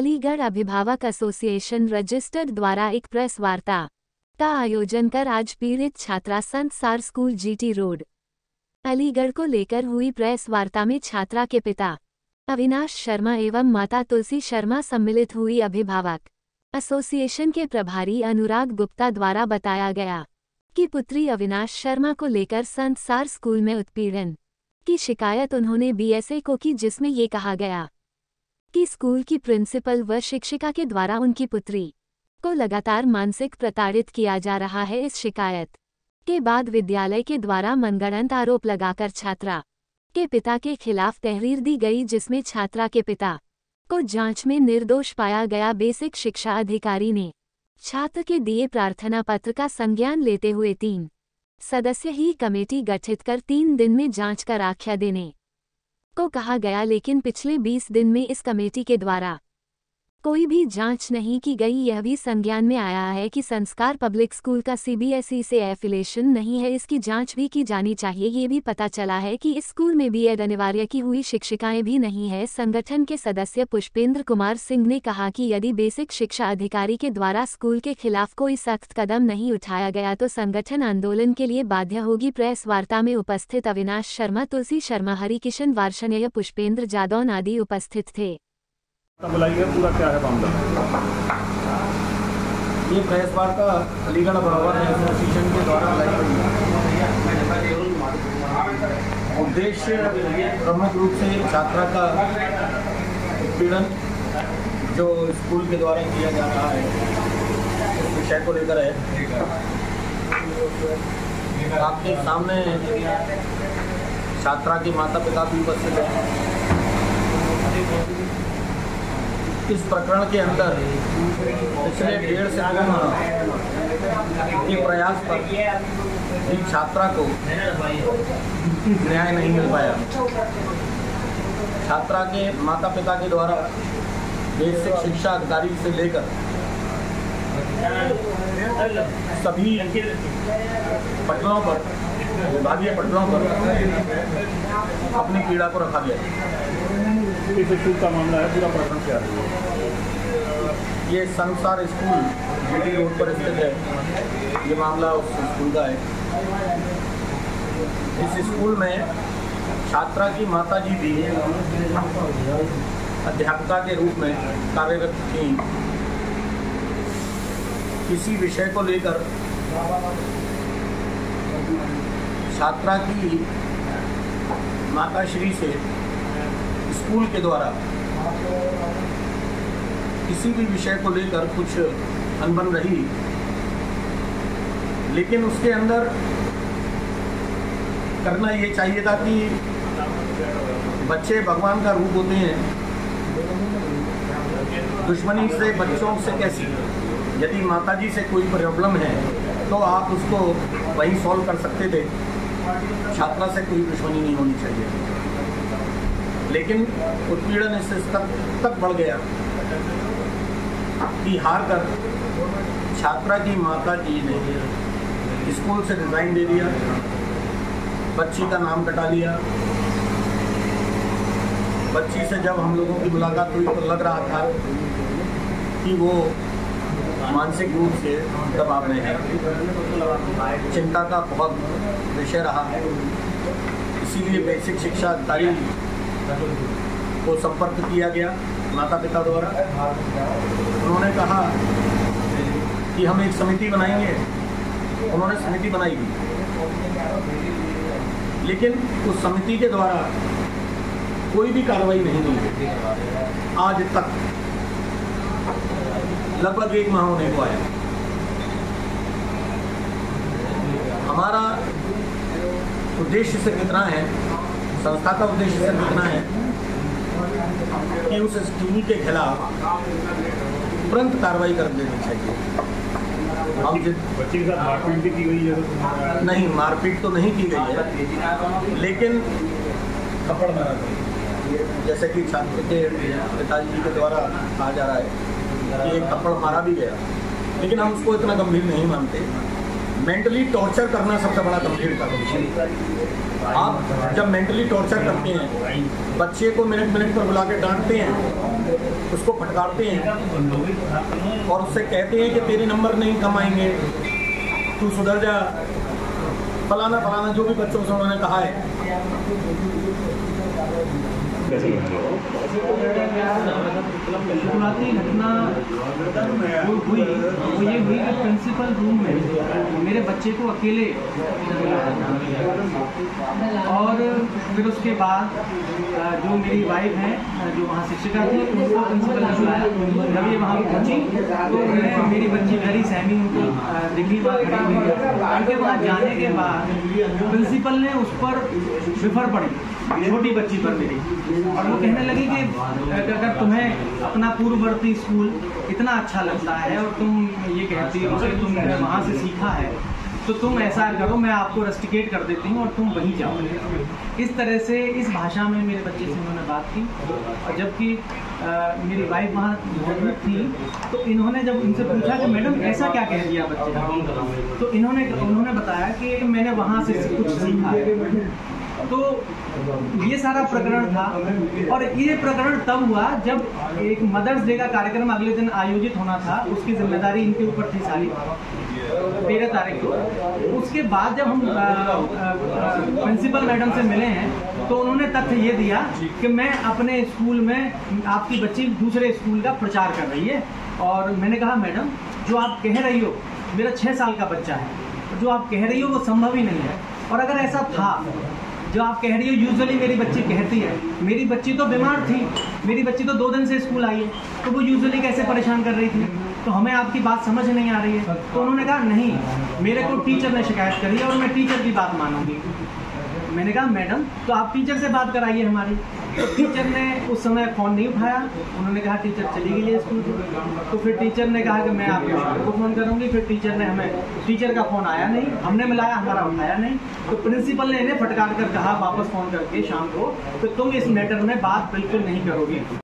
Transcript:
अलीगढ़ अभिभावक association registered द्वारा एक प्रेस वार्ता का आयोजन कर आज पीड़ित छात्रा संत सार स्कूल जीटी रोड अलीगढ़ को लेकर हुई प्रेस वार्ता में छात्रा के पिता अविनाश शर्मा एवं माता तुलसी शर्मा सम्मिलित हुई। अभिभावक एसोसिएशन के प्रभारी अनुराग गुप्ता द्वारा बताया गया कि पुत्री अविनाश शर्मा को लेकर संत सार स्कूल में उत्पीड़न की शिकायत उन्होंने बीएसए को की, जिसमें ये कहा गया कि स्कूल की प्रिंसिपल व शिक्षिका के द्वारा उनकी पुत्री को लगातार मानसिक प्रताड़ित किया जा रहा है। इस शिकायत के बाद विद्यालय के द्वारा मनगढ़ंत आरोप लगाकर छात्रा के पिता के खिलाफ तहरीर दी गई, जिसमें छात्रा के पिता को जांच में निर्दोष पाया गया। बेसिक शिक्षा अधिकारी ने छात्र के दिए प्रार्थना पत्र का संज्ञान लेते हुए 3 सदस्यीय कमेटी गठित कर 3 दिन में जांच कर आख्या देने को कहा गया, लेकिन पिछले 20 दिन में इस कमेटी के द्वारा कोई भी जांच नहीं की गई। यह भी संज्ञान में आया है कि संस्कार पब्लिक स्कूल का सीबीएसई से एफिलिएशन नहीं है, इसकी जांच भी की जानी चाहिए। ये भी पता चला है कि इस स्कूल में बीएड अनिवार्य की हुई शिक्षिकाएं भी नहीं है। संगठन के सदस्य पुष्पेंद्र कुमार सिंह ने कहा कि यदि बेसिक शिक्षा अधिकारी के द्वारा स्कूल के खिलाफ कोई सख्त कदम नहीं उठाया गया तो संगठन आंदोलन के लिए बाध्य होगी। प्रेस वार्ता में उपस्थित अविनाश शर्मा, तुलसी शर्मा, हरिकिशन वार्षणेय, पुष्पेंद्र जादौन आदि उपस्थित थे। बुलाइए, पूरा क्या है मामला? ये प्रेस वार्ता अलीगढ़ अभिभावक एसोसिएशन के द्वारा लाई गई। उद्देश्य प्रमुख रूप से छात्रा का उत्पीड़न जो स्कूल के द्वारा किया जा रहा है इस विषय को लेकर है। आपके सामने छात्रा के माता पिता भी उपस्थित हैं। इस प्रकरण के अंदर पिछले 1.5 से 2 माह के प्रयास पर भी छात्रा को न्याय नहीं मिल पाया। छात्रा के माता पिता के द्वारा बेसिक शिक्षा अधिकारी से लेकर सभी पटलों पर, विभागीय पटलों पर अपनी पीड़ा को रखा गया। किस स्कूल का मामला है? पूरा प्रकरण क्या है? ये संत सार स्कूल जीटी रोड पर स्थित है। ये मामला उस स्कूल का है। इस स्कूल में छात्रा की माता जी भी अध्यापिका के रूप में कार्यरत थी। किसी विषय को लेकर छात्रा की माताश्री से स्कूल के द्वारा किसी भी विषय को लेकर कुछ अनबन रही, लेकिन उसके अंदर करना ये चाहिए था कि बच्चे भगवान का रूप होते हैं। दुश्मनी से बच्चों से कैसी? यदि माताजी से कोई प्रॉब्लम है तो आप उसको वहीं सॉल्व कर सकते थे। छात्रा से कोई दुश्मनी नहीं होनी चाहिए। लेकिन उत्पीड़न इस स्तर तक बढ़ गया कि हार कर छात्रा की माता जी ने स्कूल से रिजाइन दे दिया, बच्ची का नाम कटा लिया। बच्ची से जब हम लोगों की मुलाकात हुई तो लग रहा था कि वो मानसिक रूप से दबाव में है। चिंता का बहुत विषय रहा है। इसीलिए बेसिक शिक्षा अधिकारी को संपर्क किया गया माता पिता द्वारा। उन्होंने कहा कि हम एक समिति बनाएंगे। उन्होंने समिति बनाई थी, लेकिन उस समिति के द्वारा कोई भी कार्रवाई नहीं हुई। आज तक लगभग 1 माह होने को आया। हमारा उद्देश्य से कितना है, संस्था का उद्देश्य से कितना है कि उस स्कूल के खिलाफ तुरंत कार्रवाई कर देनी चाहिए। हम बच्चे के साथ मारपीट भी की गई है? नहीं, मारपीट तो नहीं की गई है, लेकिन थप्पड़ मारा गया। जैसे कि छात्र के पिताजी के द्वारा कहा जा रहा है कि एक थप्पड़ मारा भी गया, लेकिन हम उसको इतना गंभीर नहीं मानते। मेंटली टॉर्चर करना सबसे बड़ा गंभीर कारण। आप जब मेंटली टॉर्चर करते हैं, बच्चे को मिनट मिनट पर बुला के डांटते हैं, उसको फटकारते हैं और उससे कहते हैं कि तेरे नंबर नहीं कम आएंगे, तू सुधर जा, फलाना फलाना जो भी बच्चों से उन्होंने कहा है। शुरुआती घटना वो हुई कि प्रिंसिपल रूम में मेरे बच्चे को अकेले और फिर उसके बाद जो मेरी वाइफ हैं जो वहाँ शिक्षिका थी उनको प्रिंसिपल ने बुलाया। जब ये वहाँ पहुँची तो उन्हें मेरी बच्ची वेरी सहमी उनको दिल्ली वहाँ खड़ी हुई है। उनके वहाँ जाने के बाद प्रिंसिपल ने उस पर विफर पड़ी, छोटी बच्ची पर मेरी, और वो कहने लगी कि अगर तुम्हें अपना पूर्ववर्ती स्कूल इतना अच्छा लगता है और तुम ये कहती हो कि तुमने वहाँ से सीखा है तो तुम ऐसा करो, मैं आपको रस्टिकेट कर देती हूँ और तुम वहीं जाओ। इस तरह से इस भाषा में मेरे बच्चे से उन्होंने बात की। और जबकि मेरी वाइफ वहाँ मौजूद थी तो इन्होंने जब इनसे पूछा कि मैडम ऐसा क्या कह दिया बच्चे, तो उन्होंने बताया कि मैंने वहाँ से कुछ सीखा है। तो ये सारा प्रकरण था और ये प्रकरण तब हुआ जब एक मदर्स डे का कार्यक्रम अगले दिन आयोजित होना था, उसकी जिम्मेदारी इनके ऊपर थी सारी, 13 तारीख को। उसके बाद जब हम प्रिंसिपल मैडम से मिले हैं तो उन्होंने तथ्य ये दिया कि मैं अपने स्कूल में आपकी बच्ची दूसरे स्कूल का प्रचार कर रही है। और मैंने कहा मैडम जो आप कह रही हो, मेरा 6 साल का बच्चा है, जो आप कह रही हो वो संभव ही नहीं है। और अगर ऐसा था जो आप कह रही हो, यूजुअली मेरी बच्ची कहती है, मेरी बच्ची तो बीमार थी, मेरी बच्ची तो 2 दिन से स्कूल आई है, तो वो यूजुअली कैसे परेशान कर रही थी, तो हमें आपकी बात समझ नहीं आ रही है। तो उन्होंने कहा नहीं, मेरे को टीचर ने शिकायत करी है और मैं टीचर की बात मानूंगी। मैंने कहा मैडम तो आप टीचर से बात कराइए हमारी। तो टीचर ने उस समय फ़ोन नहीं उठाया, उन्होंने कहा टीचर चली गई है स्कूल। तो फिर टीचर ने कहा कि मैं आपके टीचर को फ़ोन करूंगी। फिर टीचर ने टीचर का फ़ोन आया नहीं, हमने मिलाया, हमारा उठाया नहीं। तो प्रिंसिपल ने इन्हें फटकार कर कहा वापस फ़ोन करके शाम को कि तुम इस मैटर में बात बिल्कुल नहीं करोगे।